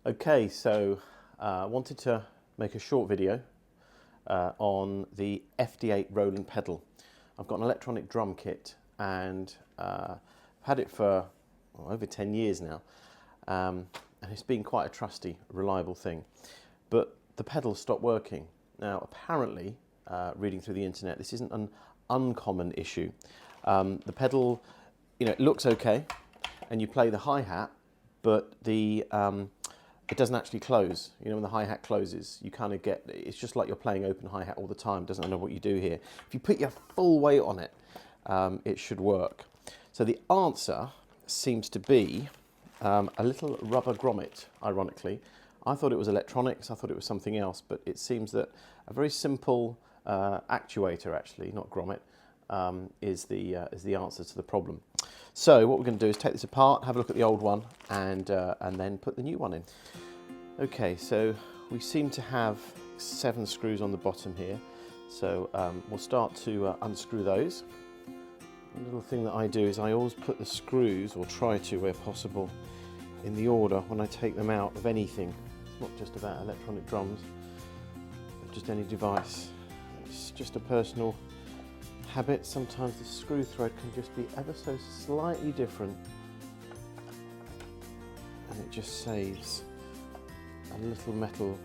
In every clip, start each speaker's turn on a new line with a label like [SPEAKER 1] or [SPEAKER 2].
[SPEAKER 1] Okay, so I wanted to make a short video on the FD-8 Roland pedal. I've got an electronic drum kit and I've had it for over 10 years now, and it's been quite a trusty, reliable thing. But the pedal stopped working. Now apparently, reading through the internet, this isn't an uncommon issue. The pedal, it looks okay, and you play the hi-hat, but it doesn't actually close. When the hi-hat closes, you kind of get, it's just like you're playing open hi-hat all the time. Doesn't know what you do here. If you put your full weight on it, it should work. So the answer seems to be a little rubber grommet, ironically. I thought it was electronics, I thought it was something else, but it seems that a very simple actuator, actually, not grommet, is the answer to the problem. So what we're going to do is take this apart, have a look at the old one, and then put the new one in. Okay, so we seem to have 7 screws on the bottom here, so we'll start to unscrew those. A little thing that I do is I always put the screws, or try to where possible, in the order when I take them out of anything. It's not just about electronic drums, but just any device. It's just a personal habit. Sometimes the screw thread can just be ever so slightly different, and it just saves a little metal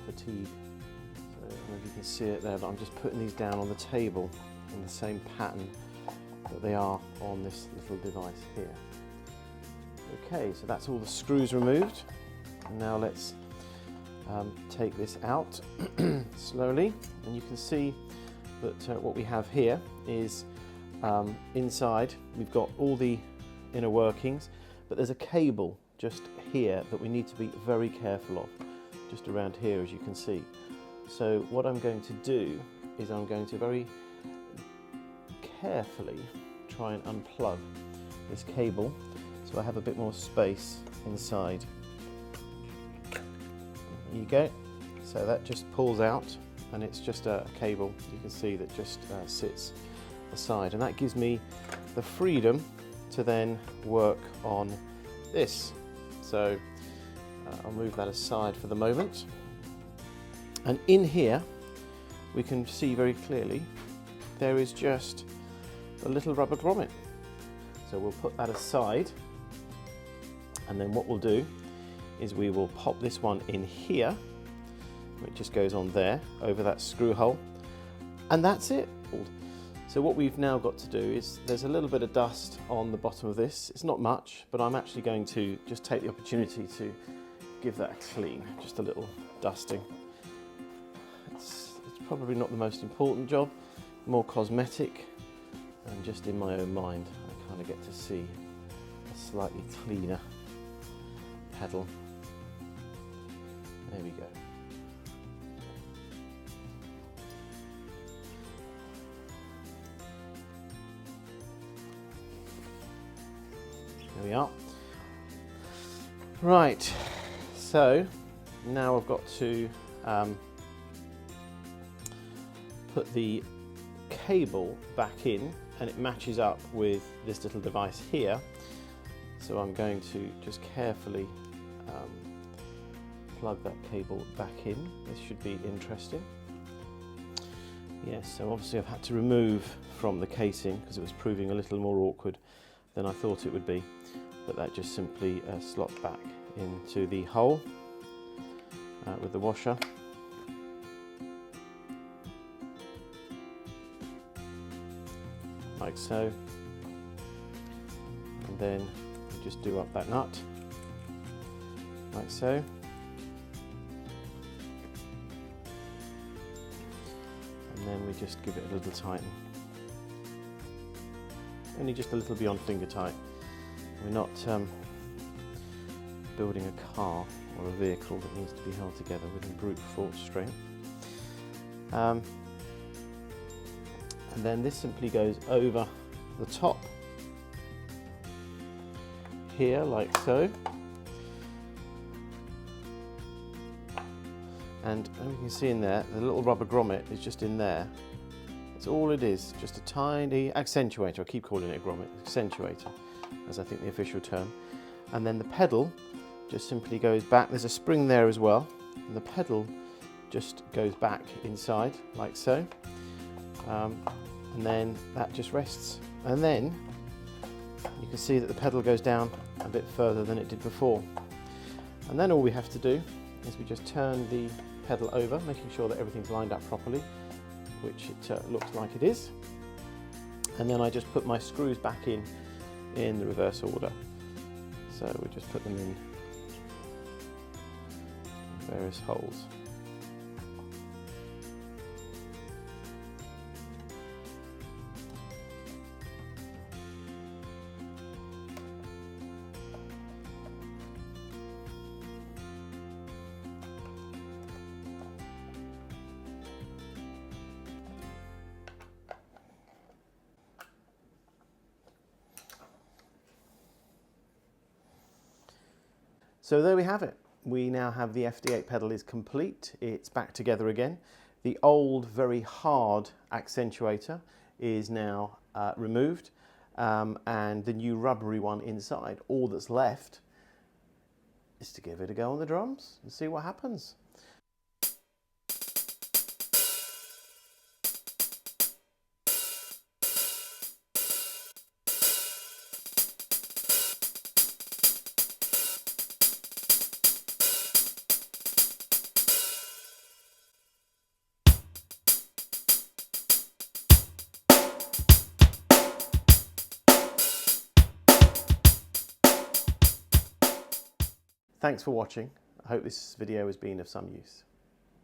[SPEAKER 1] fatigue. So I don't know if you can see it there, but I'm just putting these down on the table in the same pattern that they are on this little device here. Okay, so that's all the screws removed. And now let's take this out slowly, and you can see that what we have here is inside we've got all the inner workings, but there's a cable just here that we need to be very careful of, just around here, as you can see. So what I'm going to do is I'm going to very carefully try and unplug this cable so I have a bit more space inside. There you go. So that just pulls out, and it's just a cable, you can see, that just sits aside, and that gives me the freedom to then work on this. So I'll move that aside for the moment, and in here we can see very clearly there is just a little rubber grommet. So we'll put that aside, and then what we'll do is we will pop this one in here. It just goes on there over that screw hole, and that's it. So what we've now got to do is, there's a little bit of dust on the bottom of this. It's not much, but I'm actually going to just take the opportunity to give that a clean, just a little dusting. It's probably not the most important job, more cosmetic, and just in my own mind I kind of get to see a slightly cleaner pedal. There we go. There we are. Right, so now I've got to put the cable back in, and it matches up with this little device here. So I'm going to just carefully plug that cable back in. This should be interesting. Yes, so obviously I've had to remove from the casing because it was proving a little more awkward than I thought it would be. But that just simply slots back into the hole with the washer. Like so. And then we just do up that nut, like so. And then we just give it a little tighten. Only just a little beyond finger tight. We're not building a car or a vehicle that needs to be held together with brute force strength. And then this simply goes over the top here, like so. And as you can see in there, the little rubber grommet is just in there. That's all it is, just a tiny accentuator. I keep calling it a grommet, accentuator, as I think the official term. And then the pedal just simply goes back. There's a spring there as well, and the pedal just goes back inside like so, and then that just rests, and then you can see that the pedal goes down a bit further than it did before. And then all we have to do is we just turn the pedal over, making sure that everything's lined up properly, which it looks like it is. And then I just put my screws back in the reverse order. So we just put them in various holes. So there we have it. We now have the FD-8 pedal is complete. It's back together again. The old, very hard actuator is now removed, and the new rubbery one inside. All that's left is to give it a go on the drums and see what happens. Thanks for watching. I hope this video has been of some use.